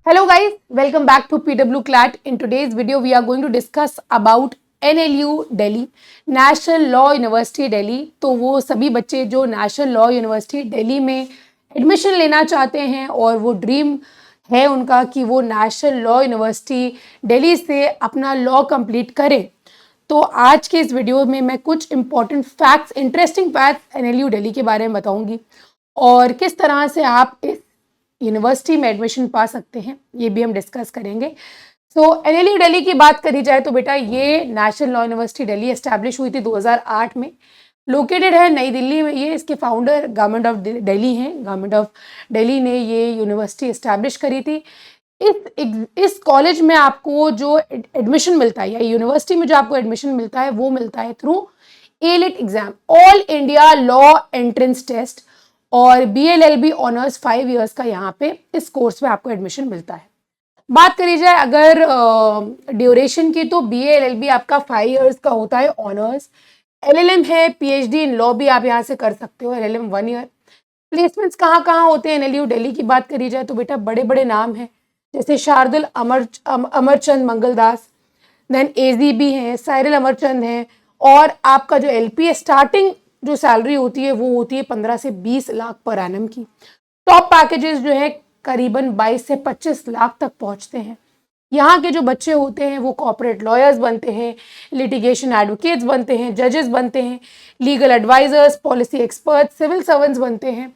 Hello guys, welcome back to PW CLAT. In today's video, we are going to discuss about NLU Delhi, National Law University Delhi. तो वो सभी बच्चे जो national law university Delhi में admission लेना चाहते हैं और वो ड्रीम है उनका कि वो नेशनल लॉ यूनिवर्सिटी दिल्ली से अपना लॉ कंप्लीट करें, तो आज के इस वीडियो में मैं कुछ important facts, interesting facts NLU Delhi के बारे में बताऊंगी और किस तरह से आप इस यूनिवर्सिटी में एडमिशन पा सकते हैं, ये भी हम डिस्कस करेंगे। सो NLU दिल्ली की बात करी जाए तो बेटा ये national law university Delhi establish हुई थी 2008 में। लोकेटेड है नई दिल्ली में। ये इसके फाउंडर गवर्नमेंट ऑफ दिल्ली हैं। गवर्नमेंट ऑफ दिल्ली ने ये यूनिवर्सिटी एस्टैब्लिश करी थी। इस कॉलेज में आपको जो एडमिशन मिलता है या यूनिवर्सिटी में जो आपको एडमिशन मिलता है वो मिलता है through ALET exam, all India law entrance test, और BLLB ऑनर्स 5 इयर्स का यहाँ पे इस कोर्स में आपको एडमिशन मिलता है। बात करी जाए अगर ड्यूरेशन की तो BLLB आपका 5 इयर्स का होता है ऑनर्स। LLM है, PhD इन लॉ भी आप यहाँ से कर सकते हो, LLM 1 ईयर। प्लेसमेंट्स कहाँ कहाँ होते हैं NLU दिल्ली की बात करी जाए तो बेटा बड़े बड़े नाम हैं जैसे शार्दुल अमरचंद मंगलदास, देन AZB हैं, साइरल अमरचंद हैं, और आपका जो LPA स्टार्टिंग जो सैलरी होती है वो होती है 15 से 20 लाख पर एनम की। टॉप पैकेजेस जो है करीबन 22 से 25 लाख तक पहुंचते हैं। यहाँ के जो बच्चे होते हैं वो कॉर्पोरेट लॉयर्स बनते हैं, लिटिगेशन एडवोकेट्स बनते हैं, जजेस बनते हैं, legal advisers, policy expert, civil servants बनते हैं।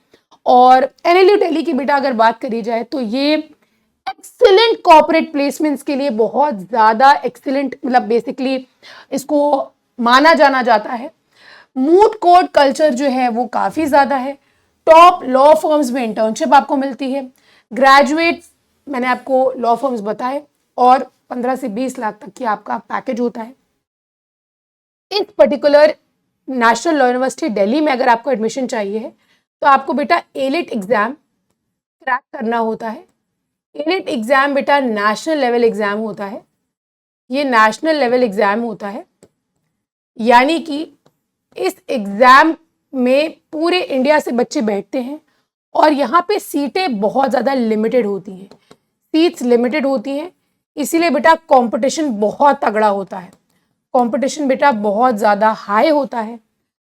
और NLU दिल्ली की बेटा अगर बात करी जाए तो ये एक्सीलेंट कॉर्पोरेट प्लेसमेंट्स के लिए बहुत ज़्यादा एक्सीलेंट, मतलब बेसिकली इसको माना जाना जाता है। मूट कोर्ट कल्चर जो है वो काफ़ी ज़्यादा है। टॉप लॉ फर्म्स में इंटर्नशिप आपको मिलती है। ग्रेजुएट्स मैंने आपको लॉ फर्म्स बताए, और 15 से 20 लाख तक की आपका पैकेज होता है। इस particular national law university Delhi में अगर आपको एडमिशन चाहिए है तो आपको बेटा ALET एग्ज़ाम क्रैक करना होता है। ALET एग्ज़ाम बेटा नेशनल लेवल एग्ज़ाम होता है। ये नेशनल लेवल एग्ज़ाम होता है, यानी कि इस एग्ज़ाम में पूरे इंडिया से बच्चे बैठते हैं और यहाँ पे सीटें बहुत ज़्यादा लिमिटेड होती हैं, सीट्स लिमिटेड होती हैं, इसीलिए बेटा कंपटीशन बहुत तगड़ा होता है। कंपटीशन बेटा बहुत ज़्यादा हाई होता है।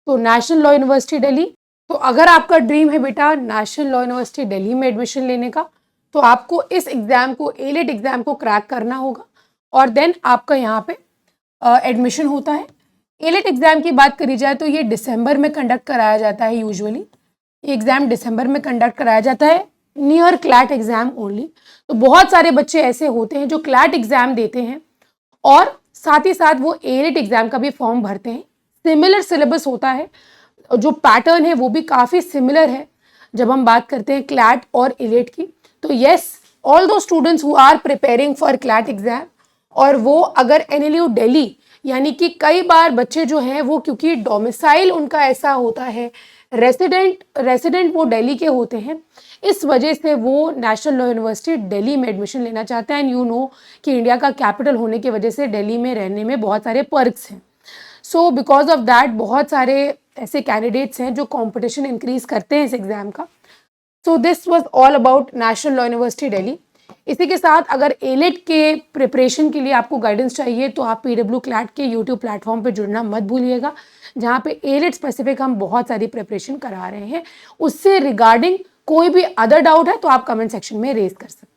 तो नेशनल लॉ यूनिवर्सिटी दिल्ली, तो अगर आपका ड्रीम है बेटा नेशनल लॉ यूनिवर्सिटी दिल्ली में एडमिशन लेने का तो आपको इस एग्ज़ाम को, ALET एग्ज़ाम को क्रैक करना होगा और देन आपका यहाँ पे एडमिशन होता है। ALET एग्ज़ाम की बात करी जाए तो ये दिसंबर में कंडक्ट कराया जाता है। यूजुअली ये एग्ज़ाम दिसंबर में कंडक्ट कराया जाता है, नियर क्लैट एग्ज़ाम ओनली। तो बहुत सारे बच्चे ऐसे होते हैं जो क्लैट एग्ज़ाम देते हैं और साथ ही साथ वो ALET एग्ज़ाम का भी फॉर्म भरते हैं। सिमिलर सिलेबस होता है, जो पैटर्न है वो भी काफ़ी सिमिलर है जब हम बात करते हैं क्लैट और ALET की। तो yes, all those students who are preparing for CLAT exam, और वो अगर NLU दिल्ली, यानी कि कई बार बच्चे जो हैं वो क्योंकि डोमिसाइल उनका ऐसा होता है, रेसिडेंट वो दिल्ली के होते हैं, इस वजह से वो नेशनल लॉ यूनिवर्सिटी दिल्ली में एडमिशन लेना चाहते हैं। एंड यू नो कि इंडिया का कैपिटल होने की वजह से दिल्ली में रहने में बहुत सारे पर्क्स हैं। सो बिकॉज ऑफ दैट बहुत सारे ऐसे कैंडिडेट्स हैं जो कॉम्पिटिशन इंक्रीज करते हैं इस एग्ज़ाम का। So this was all about national law university Delhi. इसी के साथ अगर ALET के प्रिपरेशन के लिए आपको गाइडेंस चाहिए तो आप PW CLAT के YouTube प्लेटफॉर्म पे जुड़ना मत भूलिएगा, जहाँ पे ALET स्पेसिफिक हम बहुत सारी प्रिपरेशन करा रहे हैं। उससे रिगार्डिंग कोई भी अदर डाउट है तो आप कमेंट सेक्शन में रेज कर सकते हैं।